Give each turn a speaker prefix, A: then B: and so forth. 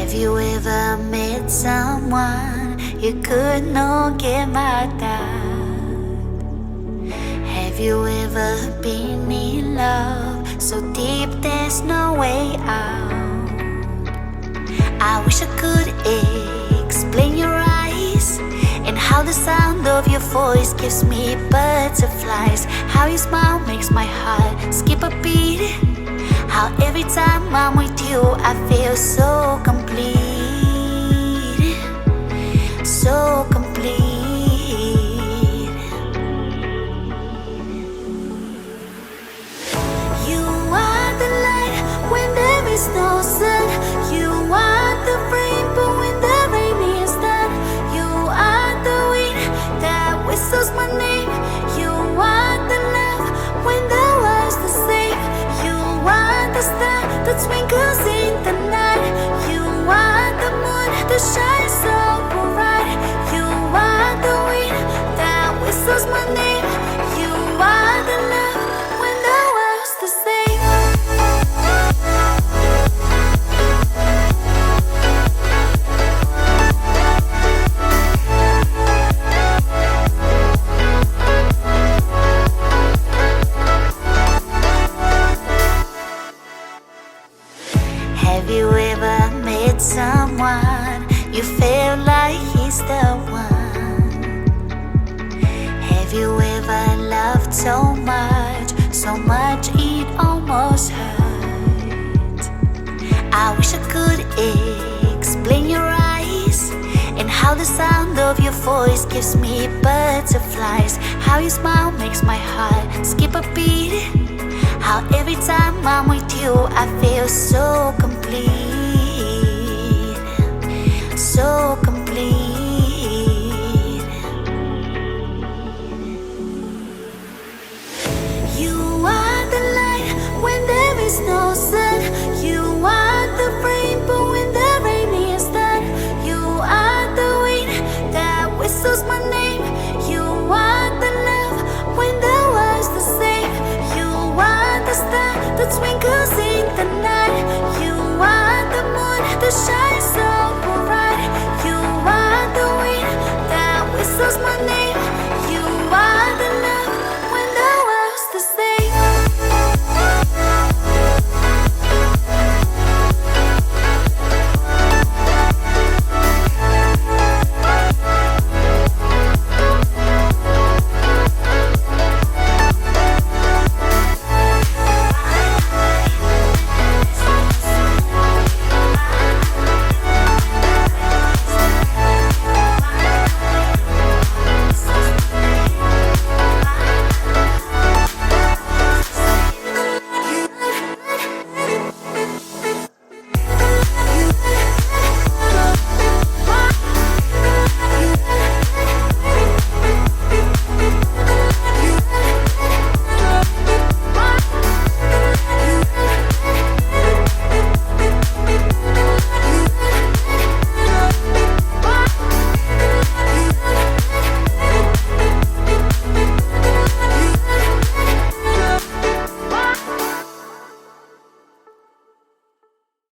A: Have you ever met someone you could not get mad at? Have you ever been in love so deep there's no way out? I wish I could explain your eyes and how the sound of your voice gives me butterflies. How your smile makes my heart skip a beat. How every time I'm with you I feel so complete, so complete. You are the light when there is no sun. You are the rainbow when the rain is done. You are the wind that whistles my name. You are the love when the world's the same. You are the star that twinkles in the night. You are the moon that shines so bright. You are the wind that whistles my name. You are the love when the world's the same. Have you ever met someone you felt like he's the one? Have you ever loved so much it almost hurt? I wish I could explain your eyes and how the sound of your voice gives me butterflies. How your smile makes my heart skip a beat. How every time I'm with you I feel so complete.